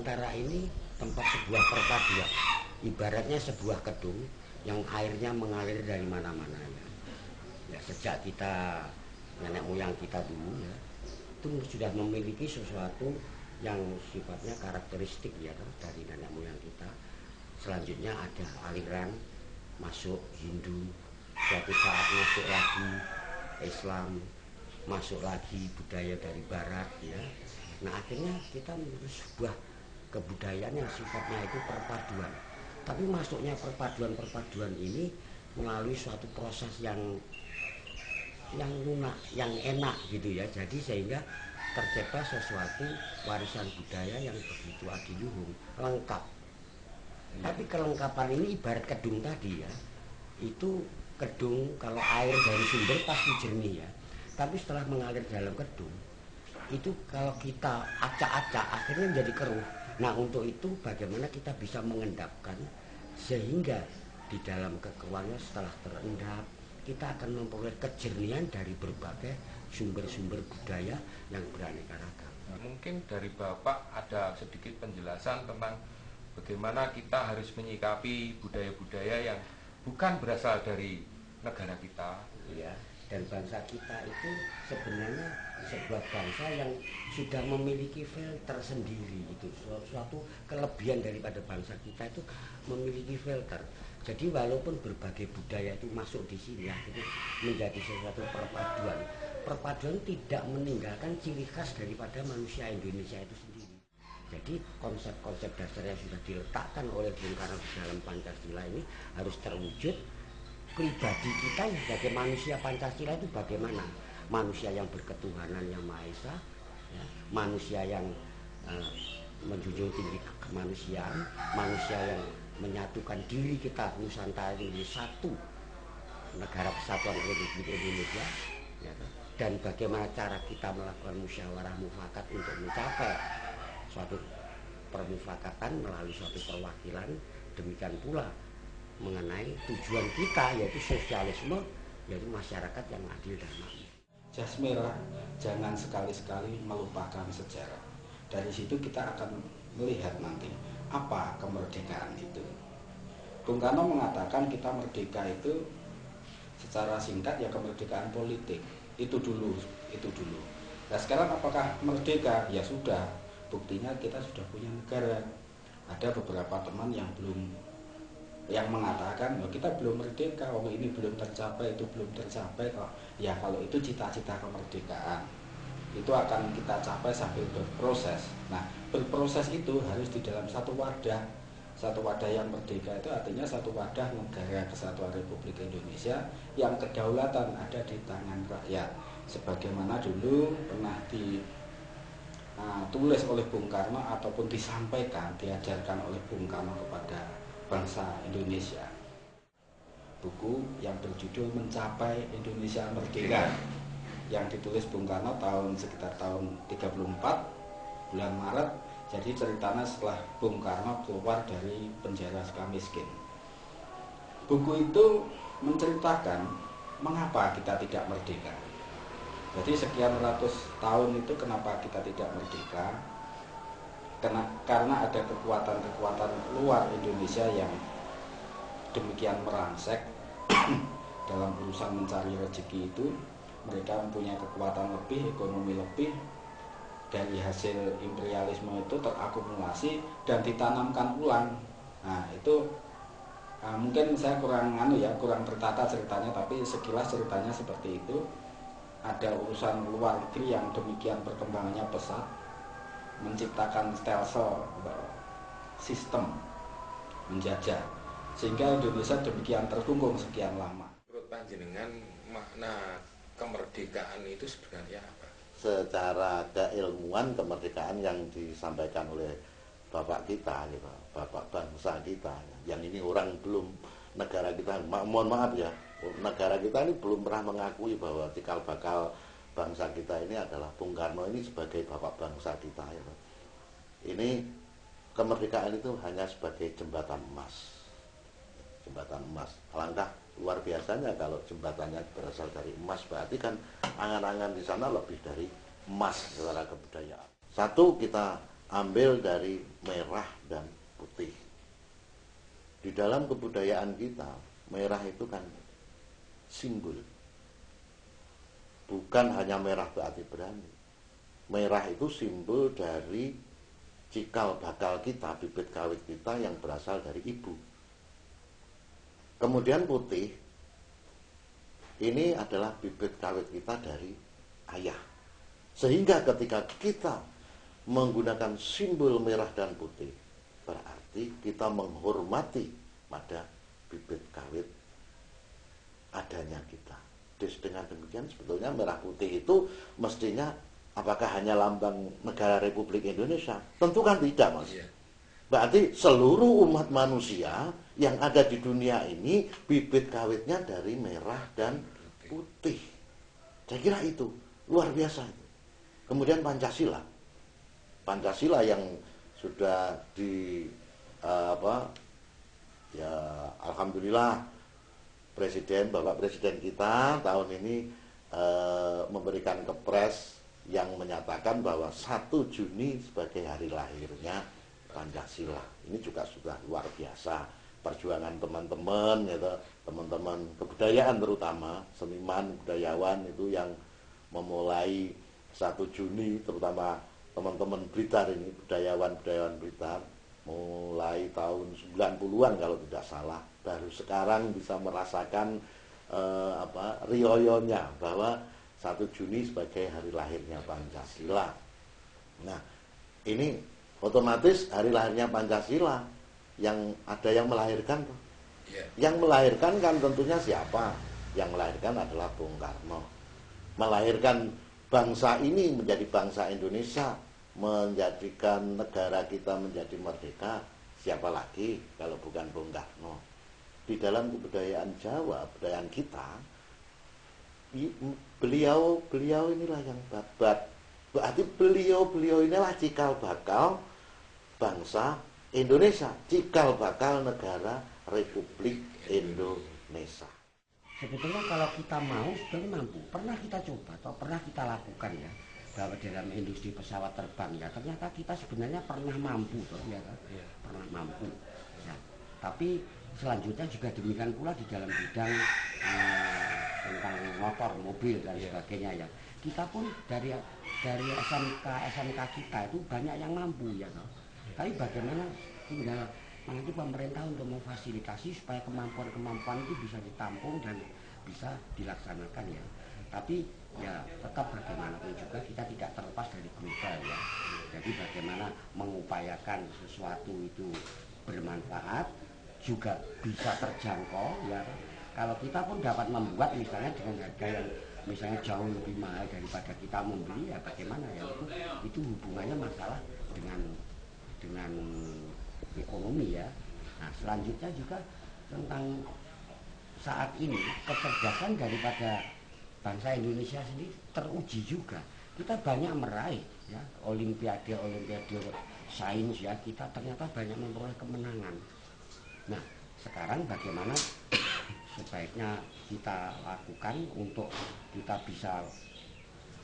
Nusantara ini tempat sebuah perpaduan. Ibaratnya sebuah kedung yang airnya mengalir dari mana-mana ya. Ya sejak kita nenek moyang kita dulu ya, itu sudah memiliki sesuatu yang sifatnya karakteristik ya dari nenek moyang kita. Selanjutnya ada aliran masuk Hindu, suatu saat masuk lagi Islam, masuk lagi budaya dari Barat ya. Nah akhirnya kita menuju sebuah kebudayaan yang sifatnya itu perpaduan. Tapi masuknya perpaduan ini melalui suatu proses yang lunak, yang enak gitu ya. Jadi sehingga tercipta sesuatu warisan budaya yang begitu adiluhung, lengkap. Tapi kelengkapan ini ibarat kedung tadi ya. Itu kedung kalau air dari sumber pasti jernih ya. Tapi setelah mengalir dalam kedung, itu kalau kita acak-acak akhirnya menjadi keruh. Nah untuk itu bagaimana kita bisa mengendapkan sehingga di dalam kekeruannya setelah terendap kita akan memperoleh kejernihan dari berbagai sumber-sumber budaya yang beraneka ragam. Mungkin dari Bapak ada sedikit penjelasan tentang bagaimana kita harus menyikapi budaya-budaya yang bukan berasal dari negara kita. Ya, dan bangsa kita itu sebenarnya sebuah bangsa yang sudah memiliki filter sendiri. Itu suatu kelebihan daripada bangsa kita itu memiliki filter. Jadi walaupun berbagai budaya itu masuk di sini itu menjadi sesuatu perpaduan. Perpaduan tidak meninggalkan ciri khas daripada manusia Indonesia itu sendiri. Jadi konsep-konsep dasar yang sudah diletakkan oleh Bung Karno di dalam Pancasila ini harus terwujud. Pribadi kita sebagai manusia Pancasila itu bagaimana? Manusia yang berketuhanan yang Maha Esa, ya, manusia yang menjunjung tinggi kemanusiaan, manusia yang menyatukan diri kita Nusantara ini satu negara kesatuan Republik Indonesia, ya, dan bagaimana cara kita melakukan musyawarah mufakat untuk mencapai suatu permufakatan melalui suatu perwakilan. Demikian pula mengenai tujuan kita yaitu sosialisme, yaitu masyarakat yang adil dan makmur. Jas merah jangan sekali-sekali melupakan sejarah. Dari situ kita akan melihat nanti apa kemerdekaan itu. Bung Karno mengatakan kita merdeka itu secara singkat ya kemerdekaan politik. Itu dulu. Nah sekarang apakah merdeka? Ya sudah, buktinya kita sudah punya negara. Ada beberapa teman yang mengatakan oh, kita belum merdeka, oh ini belum tercapai, itu belum tercapai kok. Ya kalau itu cita-cita kemerdekaan itu akan kita capai sambil berproses. Nah berproses itu harus di dalam satu wadah yang merdeka. Itu artinya satu wadah negara kesatuan Republik Indonesia yang kedaulatan ada di tangan rakyat. Sebagaimana dulu pernah ditulis oleh Bung Karno ataupun disampaikan, diajarkan oleh Bung Karno kepada bangsa Indonesia. Buku yang berjudul Mencapai Indonesia Merdeka yang ditulis Bung Karno sekitar tahun 34 bulan Maret. Jadi ceritanya setelah Bung Karno keluar dari penjara Sukamiskin. Buku itu menceritakan mengapa kita tidak merdeka. Jadi sekian ratus tahun itu kenapa kita tidak merdeka? Karena ada kekuatan-kekuatan luar Indonesia yang demikian merangsek dalam urusan mencari rezeki itu. Mereka mempunyai kekuatan lebih, ekonomi lebih. Dari hasil imperialisme itu terakumulasi dan ditanamkan ulang. Nah itu mungkin saya kurang tertata ceritanya, tapi sekilas ceritanya seperti itu. Ada urusan luar negeri yang demikian perkembangannya pesat, menciptakan stelsel sistem menjajah sehingga Indonesia demikian terkungkung sekian lama. Menurut panjenengan makna kemerdekaan itu sebenarnya apa? Secara keilmuan kemerdekaan yang disampaikan oleh bapak kita, gitu, bapak bangsa kita, yang ini orang belum negara kita, mohon maaf ya, negara kita ini belum pernah mengakui bahwa cikal bakal bangsa kita ini adalah Bung Karno ini sebagai bapak bangsa kita. Gitu. Ini kemerdekaan itu hanya sebagai jembatan emas. Jembatan emas. Alangkah luar biasanya kalau jembatannya berasal dari emas, berarti kan angan-angan di sana lebih dari emas secara kebudayaan. Satu, kita ambil dari merah dan putih. Di dalam kebudayaan kita, merah itu kan simbol. Bukan hanya merah berarti berani. Merah itu simbol dari cikal bakal kita, bibit kawit kita yang berasal dari ibu. Kemudian putih, ini adalah bibit kawit kita dari ayah. Sehingga ketika kita menggunakan simbol merah dan putih, berarti kita menghormati pada bibit kawit adanya kita. Dengan demikian sebetulnya merah putih itu mestinya apakah hanya lambang negara Republik Indonesia? Tentu kan tidak, Mas. Berarti seluruh umat manusia yang ada di dunia ini bibit kawitnya dari merah dan putih. Saya kira itu luar biasa. Kemudian Pancasila. Pancasila yang sudah alhamdulillah Bapak Presiden kita tahun ini memberikan kepres yang menyatakan bahwa 1 Juni sebagai hari lahirnya Pancasila. Ini juga sudah luar biasa perjuangan teman-teman, gitu, teman-teman kebudayaan terutama seniman budayawan itu yang memulai 1 Juni, terutama teman-teman Blitar ini, budayawan Blitar, mulai tahun 90-an kalau tidak salah, baru sekarang bisa merasakan rioyonya bahwa 1 Juni sebagai hari lahirnya Pancasila. Nah, ini otomatis hari lahirnya Pancasila yang ada yang melahirkan. Yang melahirkan kan tentunya siapa? Yang melahirkan adalah Bung Karno. Melahirkan bangsa ini menjadi bangsa Indonesia, menjadikan negara kita menjadi merdeka, siapa lagi kalau bukan Bung Karno? Di dalam kebudayaan Jawa, kebudayaan kita, beliau inilah yang babat. Berarti beliau inilah cikal bakal bangsa Indonesia, cikal bakal negara Republik Indonesia. Sebetulnya kalau kita mau, sebetulnya mampu. Pernah kita coba atau pernah kita lakukan ya, bahwa dalam industri pesawat terbang ya, ternyata kita sebenarnya pernah mampu, ya kan? Pernah mampu. Ya. Tapi selanjutnya juga demikian pula di dalam bidang tentang motor, mobil dan sebagainya ya. Kita pun dari SMK kita itu banyak yang mampu ya. Tapi bagaimana tinggal nanti pemerintah untuk memfasilitasi supaya kemampuan itu bisa ditampung dan bisa dilaksanakan ya. Tapi ya tetap bagaimanapun juga kita tidak terlepas dari global ya. Jadi bagaimana mengupayakan sesuatu itu bermanfaat, juga bisa terjangkau ya. Kalau kita pun dapat membuat misalnya dengan harga yang misalnya jauh lebih mahal daripada kita membeli ya bagaimana ya, itu hubungannya masalah dengan ekonomi ya. Nah selanjutnya juga tentang saat ini kecerdasan daripada bangsa Indonesia sendiri teruji juga. Kita banyak meraih ya olimpiade sains ya, kita ternyata banyak memperoleh kemenangan. Nah sekarang bagaimana sebaiknya kita lakukan untuk kita bisa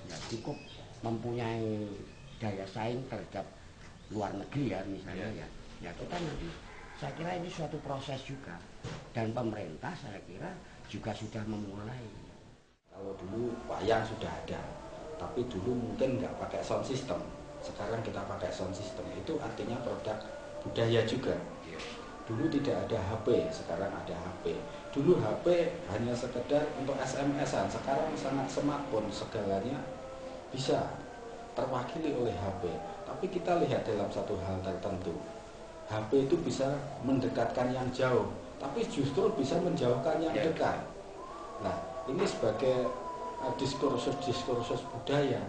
ya cukup mempunyai daya saing terhadap luar negeri ya misalnya ya kita nanti saya kira ini suatu proses juga, dan pemerintah saya kira juga sudah memulai. Kalau dulu wayang sudah ada, tapi dulu mungkin nggak pakai sound system. Sekarang kita pakai sound system, itu artinya produk budaya juga. Dulu tidak ada HP, sekarang ada HP. Dulu HP hanya sekedar untuk SMS-an, sekarang sangat smartphone, segalanya bisa terwakili oleh HP. Tapi kita lihat dalam satu hal tertentu, HP itu bisa mendekatkan yang jauh, tapi justru bisa menjauhkan yang dekat. Nah, ini sebagai diskursus budaya.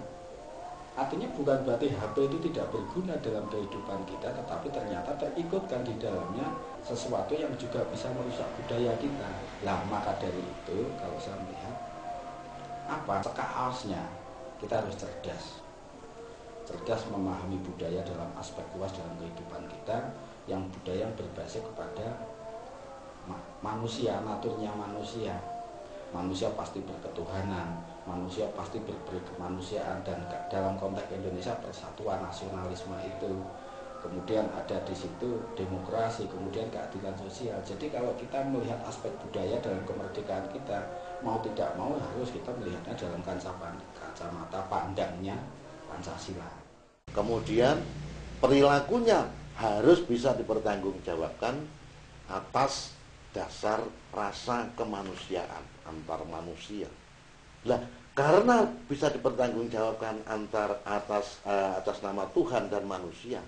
Artinya bukan berarti HP itu tidak berguna dalam kehidupan kita, tetapi ternyata terikutkan di dalamnya sesuatu yang juga bisa merusak budaya kita. Nah, maka dari itu kalau saya melihat sekaosnya kita harus cerdas memahami budaya dalam aspek luas dalam kehidupan kita, yang budaya yang berbasis kepada manusia, naturnya manusia. Manusia pasti berketuhanan, manusia pasti berberi kemanusiaan, dan dalam konteks Indonesia persatuan nasionalisme itu, kemudian ada di situ demokrasi, kemudian keadilan sosial. Jadi kalau kita melihat aspek budaya dalam kemerdekaan kita, mau tidak mau harus kita melihatnya dalam kacamata pandangnya Pancasila. Kemudian perilakunya harus bisa dipertanggungjawabkan atas dasar rasa kemanusiaan antar manusia. Nah, karena bisa dipertanggungjawabkan atas nama Tuhan dan manusia,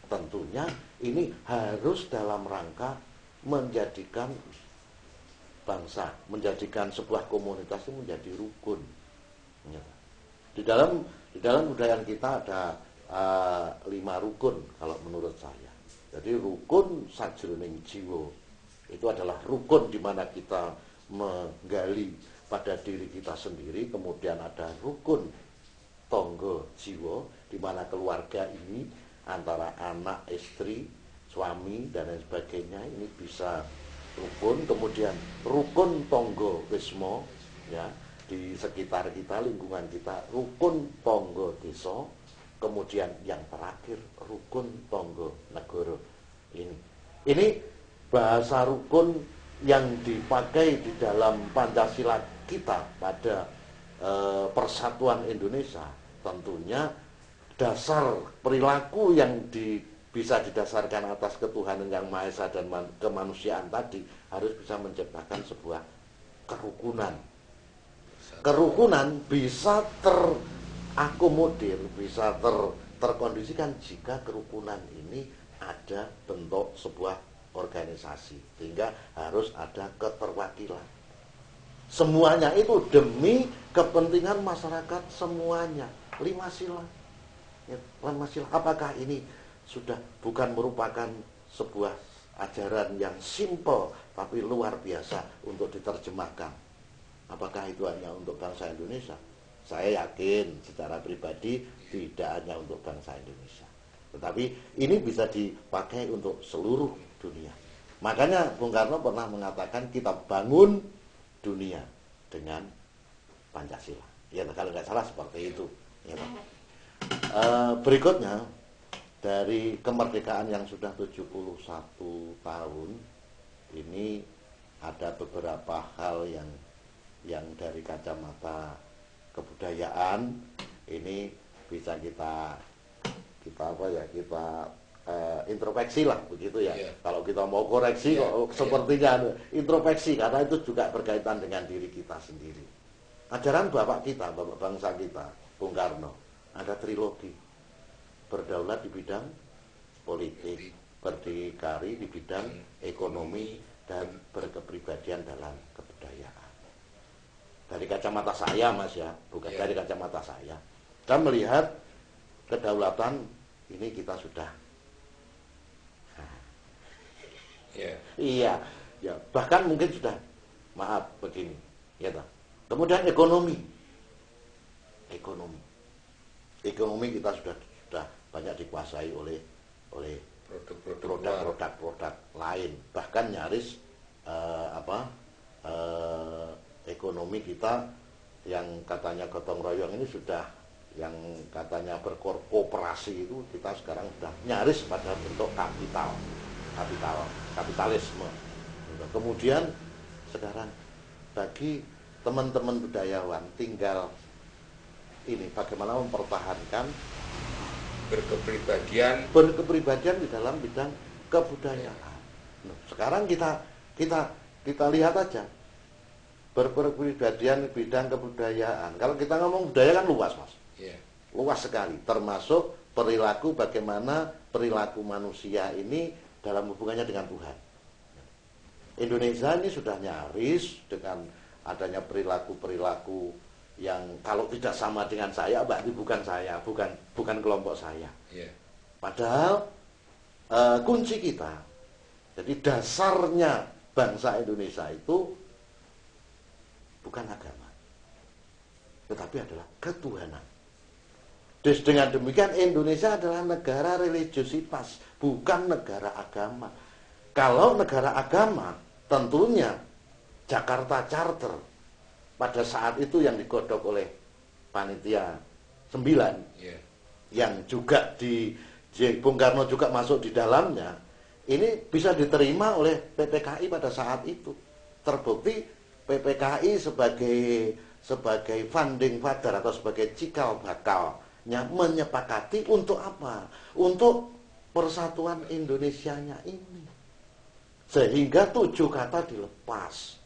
tentunya ini harus dalam rangka menjadikan bangsa, menjadikan sebuah komunitas itu menjadi rukun. Di dalam budaya kita ada 5 rukun kalau menurut saya. Jadi rukun sajroning jiwa itu adalah rukun di mana kita menggali pada diri kita sendiri. Kemudian ada rukun tonggo jiwa di mana keluarga ini antara anak, istri, suami dan lain sebagainya ini bisa rukun. Kemudian rukun tonggo wismo, ya, di sekitar kita, lingkungan kita, rukun tonggo desa. Kemudian yang terakhir rukun tonggo negara. Ini bahasa rukun yang dipakai di dalam Pancasila kita pada persatuan Indonesia. Tentunya dasar perilaku yang bisa didasarkan atas ketuhanan yang Maha Esa dan kemanusiaan tadi harus bisa menciptakan sebuah kerukunan. Kerukunan bisa terakomodir, bisa terkondisikan jika kerukunan ini ada bentuk sebuah organisasi, sehingga harus ada keterwakilan. Semuanya itu demi kepentingan masyarakat semuanya. 5 sila. Ya, 5 sila. Apakah ini sudah bukan merupakan sebuah ajaran yang simple tapi luar biasa untuk diterjemahkan? Apakah itu hanya untuk bangsa Indonesia? Saya yakin secara pribadi tidak hanya untuk bangsa Indonesia, tetapi ini bisa dipakai untuk seluruh dunia. Makanya Bung Karno pernah mengatakan kita bangun dunia dengan Pancasila. Ya, kalau nggak salah seperti itu. Ya, berikutnya dari kemerdekaan yang sudah 71 tahun ini ada beberapa hal yang dari kacamata kebudayaan ini bisa kita introspeksi lah begitu ya. Yeah. Kalau kita mau koreksi sepertinya introspeksi, karena itu juga berkaitan dengan diri kita sendiri. Ajaran bapak kita, bapak bangsa kita, Bung Karno, ada trilogi. Berdaulat di bidang politik, berdikari di bidang ekonomi, dan berkepribadian dalam kebudayaan. Dari kacamata saya, Mas, ya, bukan dari kacamata saya. Saya melihat kedaulatan ini kita sudah iya, bahkan mungkin sudah, maaf begini, ya toh. Kemudian ekonomi kita sudah banyak dikuasai oleh produk-produk lain, bahkan nyaris ekonomi kita yang katanya gotong royong ini sudah, yang katanya berkooperasi itu kita sekarang sudah nyaris pada bentuk kapitalisme. Kemudian sekarang bagi teman-teman budayawan tinggal ini bagaimana mempertahankan berkepribadian di dalam bidang kebudayaan. Nah, sekarang kita lihat aja berkepribadian di bidang kebudayaan. Kalau kita ngomong budaya kan luas, Mas. Yeah. Luas sekali, termasuk perilaku, bagaimana perilaku manusia ini dalam hubungannya dengan Tuhan. Indonesia ini sudah nyaris dengan adanya perilaku-perilaku yang kalau tidak sama dengan saya, berarti bukan saya, bukan kelompok saya. Yeah. Padahal kunci kita, jadi dasarnya bangsa Indonesia itu bukan agama, tetapi adalah ketuhanan. Dengan demikian Indonesia adalah negara religiositas, bukan negara agama. Kalau negara agama, tentunya Jakarta Charter pada saat itu yang digodok oleh panitia 9 yang juga Bung Karno juga masuk di dalamnya, ini bisa diterima oleh PPKI pada saat itu. Terbukti PPKI sebagai funding father atau sebagai cikal bakalnya menyepakati untuk apa? Untuk persatuan Indonesianya ini. Sehingga 7 kata dilepas.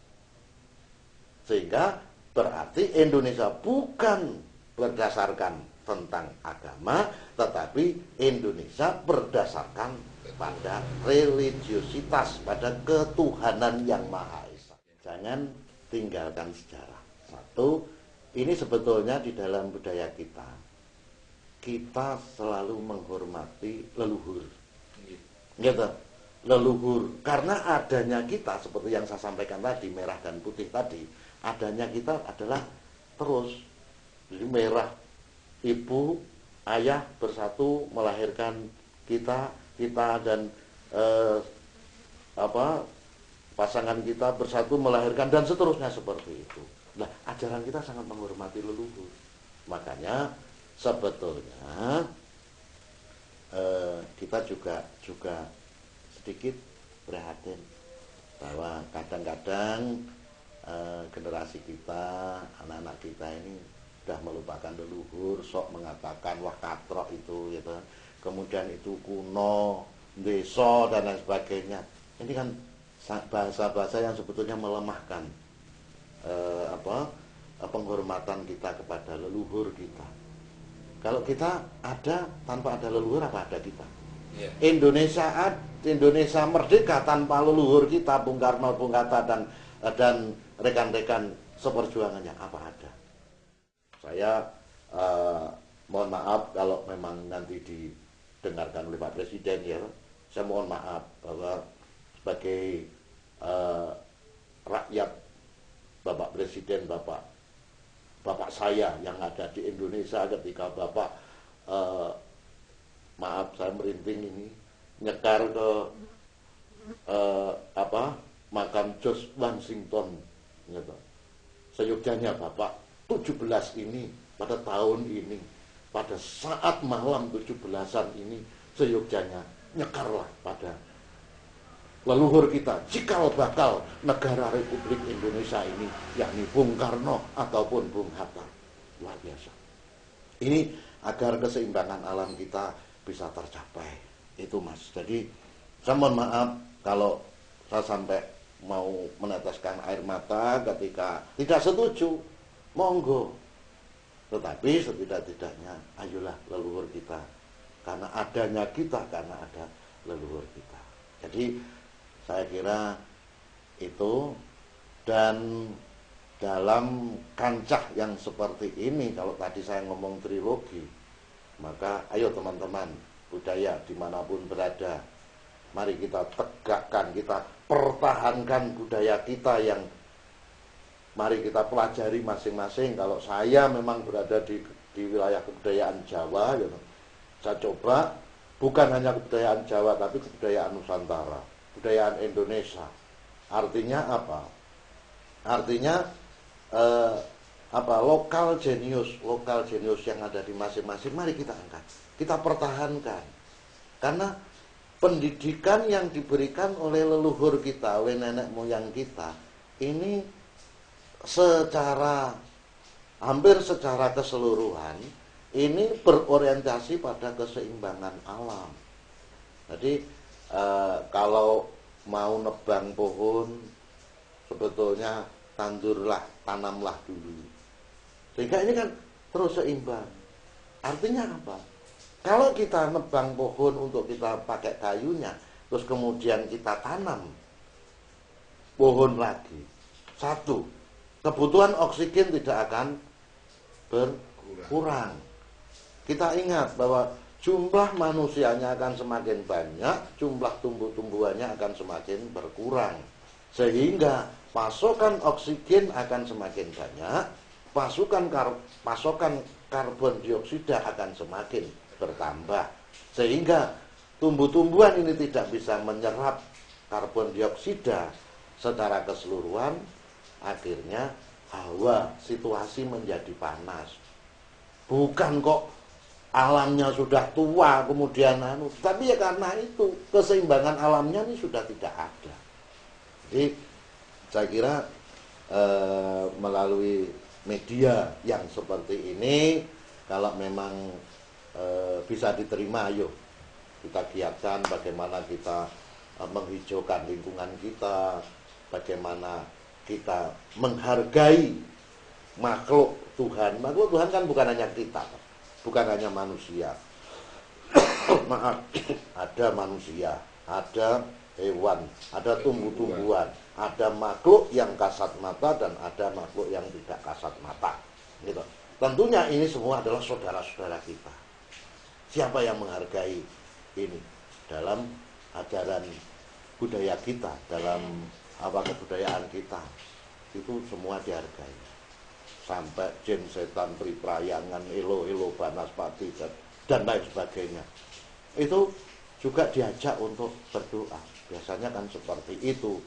Sehingga berarti Indonesia bukan berdasarkan tentang agama, tetapi Indonesia berdasarkan pada religiositas, pada ketuhanan yang Maha Esa. Jangan tinggalkan sejarah. Satu, ini sebetulnya di dalam budaya kita selalu menghormati leluhur. Gitu. Leluhur. Karena adanya kita, seperti yang saya sampaikan tadi, merah dan putih tadi, adanya kita adalah terus. Jadi merah, ibu, ayah bersatu melahirkan kita dan pasangan kita bersatu melahirkan, dan seterusnya seperti itu. Nah, ajaran kita sangat menghormati leluhur. Makanya sebetulnya kita juga sedikit prihatin bahwa kadang-kadang generasi kita, anak-anak kita ini sudah melupakan leluhur, sok mengatakan wah katrok itu gitu. Kemudian itu kuno, desa dan lain sebagainya. Ini kan bahasa-bahasa yang sebetulnya melemahkan penghormatan kita kepada leluhur kita. Kalau kita ada tanpa ada leluhur, apa ada kita? Indonesia merdeka tanpa leluhur kita, Bung Karno, Bung Hatta dan rekan-rekan seperjuangannya, apa ada? Saya mohon maaf kalau memang nanti didengarkan oleh Pak Presiden ya. Saya mohon maaf bahwa sebagai rakyat, Bapak Presiden, Bapak saya yang ada di Indonesia ketika Bapak maaf saya merinding ini nyekar ke makam George Washington gitu. Seyogyanya Bapak 17 ini pada tahun ini, pada saat malam 17-an ini, seyogyanya nyekarlah pada leluhur kita, cikal bakal negara Republik Indonesia ini, yakni Bung Karno ataupun Bung Hatta. Luar biasa. Ini agar keseimbangan alam kita bisa tercapai. Itu Mas. Jadi saya mohon maaf kalau saya sampai mau meneteskan air mata ketika tidak setuju, monggo. Tetapi setidak-tidaknya ayolah leluhur kita, karena adanya kita, karena ada leluhur kita. Jadi saya kira itu, dan dalam kancah yang seperti ini, kalau tadi saya ngomong trilogi, maka ayo teman-teman budaya dimanapun berada, mari kita tegakkan, kita pertahankan budaya kita yang mari kita pelajari masing-masing. Kalau saya memang berada di wilayah kebudayaan Jawa, gitu, saya coba bukan hanya kebudayaan Jawa, tapi kebudayaan Nusantara, kebudayaan Indonesia. Artinya apa? Artinya lokal jenius yang ada di masing-masing, mari kita angkat, kita pertahankan. Karena pendidikan yang diberikan oleh leluhur kita, oleh nenek moyang kita, ini hampir secara keseluruhan ini berorientasi pada keseimbangan alam. Jadi kalau mau nebang pohon, sebetulnya tanamlah dulu. Sehingga ini kan terus seimbang. Artinya apa? Kalau kita nebang pohon untuk kita pakai kayunya, terus kemudian kita tanam pohon lagi, satu, kebutuhan oksigen tidak akan berkurang. Kita ingat bahwa jumlah manusianya akan semakin banyak, jumlah tumbuh-tumbuhannya akan semakin berkurang. Sehingga pasokan oksigen akan semakin banyak, pasokan karbon dioksida akan semakin bertambah. Sehingga tumbuh-tumbuhan ini tidak bisa menyerap karbon dioksida secara keseluruhan, akhirnya hawa situasi menjadi panas. Bukan kok alamnya sudah tua kemudian tapi ya karena itu keseimbangan alamnya ini sudah tidak ada. Jadi saya kira melalui media yang seperti ini, kalau memang bisa diterima, ayo kita giatkan bagaimana kita menghijaukan lingkungan kita, bagaimana kita menghargai makhluk Tuhan. Makhluk Tuhan kan bukan hanya kita, bukan hanya manusia. Maaf, ada manusia, ada hewan, ada tumbuh-tumbuhan, ada makhluk yang kasat mata dan ada makhluk yang tidak kasat mata. Gitu. Tentunya ini semua adalah saudara-saudara kita. Siapa yang menghargai ini dalam ajaran budaya kita, dalam kebudayaan kita, itu semua dihargai. Sampai jin, setan, priprayangan, elo-elo, banaspati dan lain sebagainya. Itu juga diajak untuk berdoa. Biasanya kan seperti itu.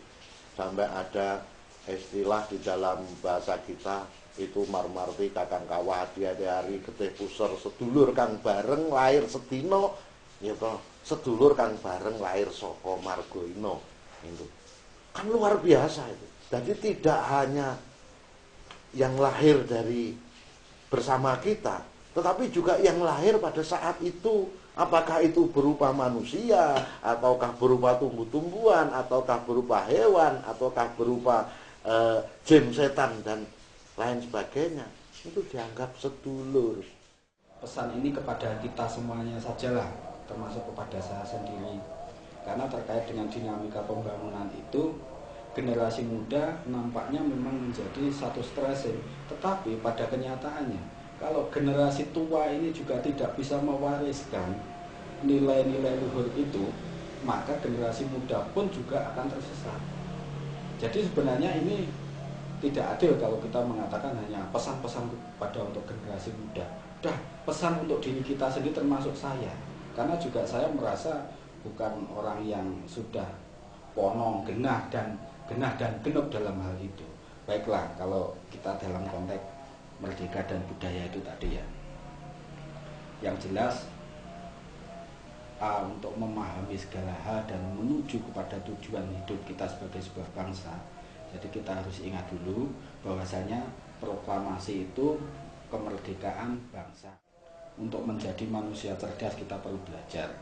Sampai ada istilah di dalam bahasa kita itu marmarti kakang kawah hari getih puser sedulur kang bareng lahir sedino, ya toh, sedulur kang bareng lahir saka margoino. Itu kan luar biasa itu. Jadi tidak hanya yang lahir dari bersama kita, tetapi juga yang lahir pada saat itu. Apakah itu berupa manusia, ataukah berupa tumbuh-tumbuhan, ataukah berupa hewan, ataukah berupa jin, setan, dan lain sebagainya. Itu dianggap sedulur. Pesan ini kepada kita semuanya sajalah, termasuk kepada saya sendiri. Karena terkait dengan dinamika pembangunan itu, generasi muda nampaknya memang menjadi satu stressing. Tetapi pada kenyataannya, kalau generasi tua ini juga tidak bisa mewariskan nilai-nilai luhur itu, maka generasi muda pun juga akan tersesat. Jadi sebenarnya ini tidak adil kalau kita mengatakan hanya pesan-pesan pada untuk generasi muda. Dah, pesan untuk diri kita sendiri termasuk saya. Karena juga saya merasa bukan orang yang sudah ponong, genah dan genep dalam hal itu. Baiklah, kalau kita dalam konteks merdeka dan budaya itu tadi ya. Yang jelas untuk memahami segala hal dan menuju kepada tujuan hidup kita sebagai sebuah bangsa. Jadi kita harus ingat dulu bahwasanya proklamasi itu kemerdekaan bangsa. Untuk menjadi manusia cerdas kita perlu belajar.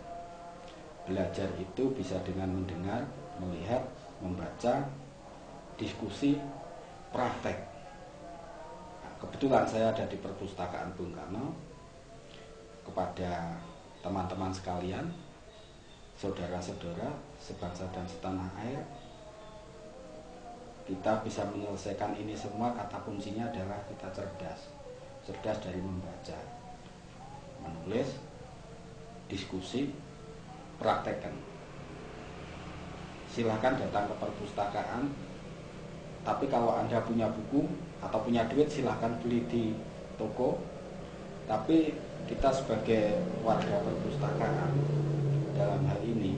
Belajar itu bisa dengan mendengar, melihat, membaca, diskusi, praktek. Kebetulan saya ada di perpustakaan Bung Karno. Kepada teman-teman sekalian, saudara-saudara sebangsa dan setanah air, kita bisa menyelesaikan ini semua. Kata kuncinya adalah kita cerdas. Cerdas dari membaca, menulis, diskusi, praktekkan. Silahkan datang ke perpustakaan. Tapi kalau Anda punya buku atau punya duit, silahkan beli di toko. Tapi kita sebagai warga perpustakaan dalam hal ini,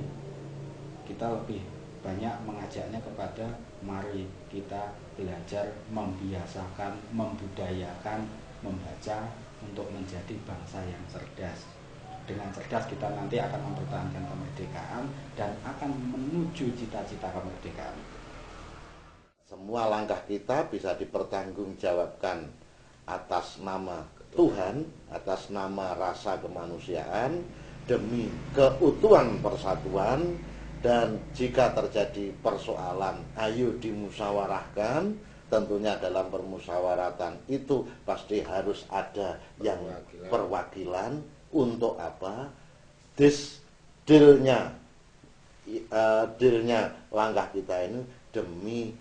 kita lebih banyak mengajaknya kepada mari kita belajar, membiasakan, membudayakan, membaca untuk menjadi bangsa yang cerdas. Dengan cerdas kita nanti akan mempertahankan kemerdekaan dan akan menuju cita-cita kemerdekaan. Semua langkah kita bisa dipertanggungjawabkan atas nama Tuhan, atas nama rasa kemanusiaan, demi keutuhan persatuan. Dan jika terjadi persoalan, ayo dimusyawarahkan. Tentunya dalam permusyawaratan itu pasti harus ada yang perwakilan. Untuk apa? Dealnya langkah kita ini demi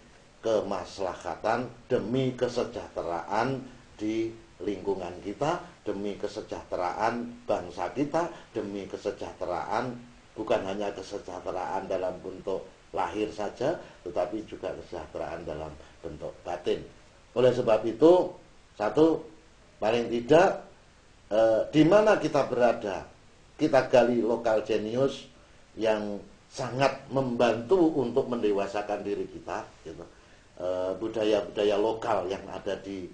kemaslahatan, demi kesejahteraan di lingkungan kita, demi kesejahteraan bangsa kita, demi kesejahteraan bukan hanya kesejahteraan dalam bentuk lahir saja, tetapi juga kesejahteraan dalam bentuk batin. Oleh sebab itu, satu, paling tidak di mana kita berada, kita gali lokal genius yang sangat membantu untuk mendewasakan diri kita, gitu. budaya-budaya lokal yang ada di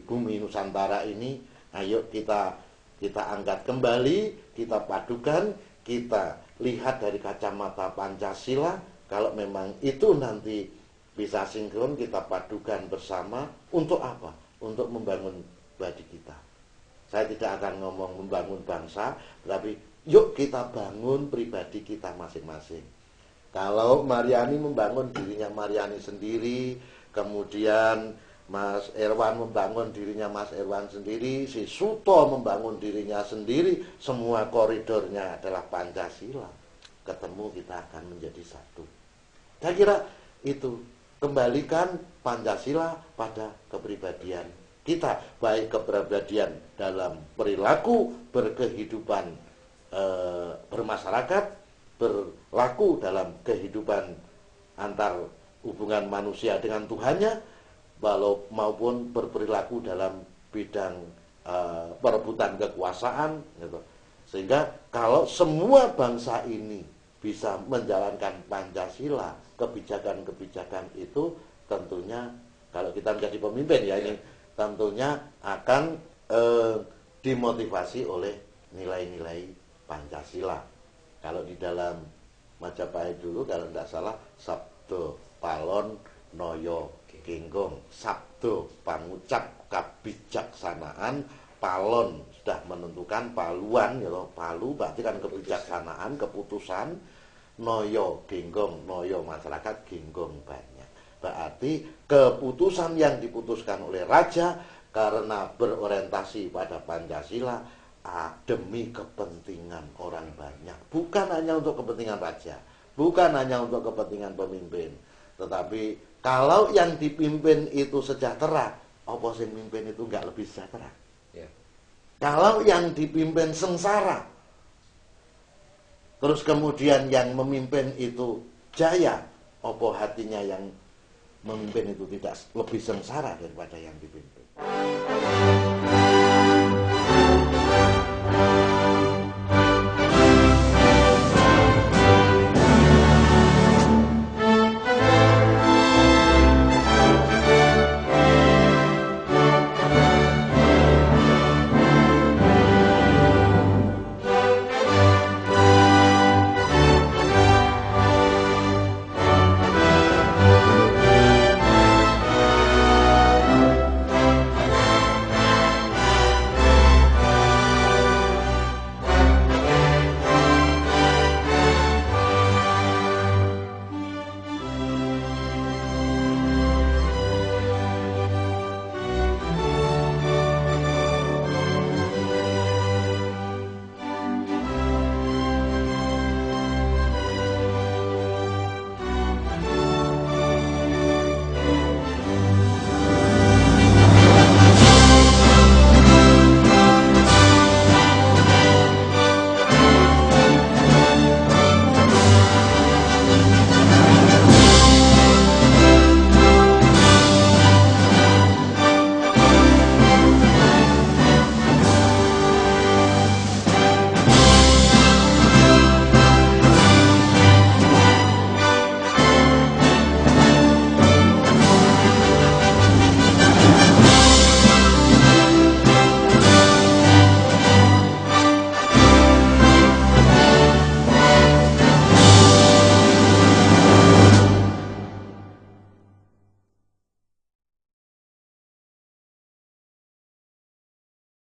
bumi Nusantara ini. Ayo kita angkat kembali, kita padukan, kita lihat dari kacamata Pancasila. Kalau memang itu nanti bisa sinkron, kita padukan bersama. Untuk apa? Untuk membangun pribadi kita. Saya tidak akan ngomong membangun bangsa, tapi yuk kita bangun pribadi kita masing-masing. Kalau Mariani membangun dirinya Mariani sendiri, kemudian Mas Erwan membangun dirinya Mas Erwan sendiri, si Suto membangun dirinya sendiri, semua koridornya adalah Pancasila. Ketemu kita akan menjadi satu. Saya kira itu, kembalikan Pancasila pada kepribadian kita, baik kepribadian dalam perilaku, berkehidupan bermasyarakat, berlaku dalam kehidupan antar hubungan manusia dengan Tuhannya, maupun berperilaku dalam bidang perebutan kekuasaan gitu. Sehingga kalau semua bangsa ini bisa menjalankan Pancasila, kebijakan-kebijakan itu tentunya kalau kita menjadi pemimpin ya ini tentunya akan dimotivasi oleh nilai-nilai Pancasila. Kalau di dalam Majapahit dulu kalau tidak salah sabdo palon noyo genggong, sabdo pangucap kebijaksanaan, palon sudah menentukan, paluan ya palu berarti kan kebijaksanaan, keputusan, noyo genggong, noyo masyarakat, genggong banyak. Berarti keputusan yang diputuskan oleh raja karena berorientasi pada Pancasila demi kepentingan orang banyak, bukan hanya untuk kepentingan raja, bukan hanya untuk kepentingan pemimpin, tetapi kalau yang dipimpin itu sejahtera, apa sing mimpin itu nggak lebih sejahtera? Ya. Kalau yang dipimpin sengsara, terus kemudian yang memimpin itu jaya, apa hatinya yang memimpin itu tidak lebih sengsara daripada yang dipimpin?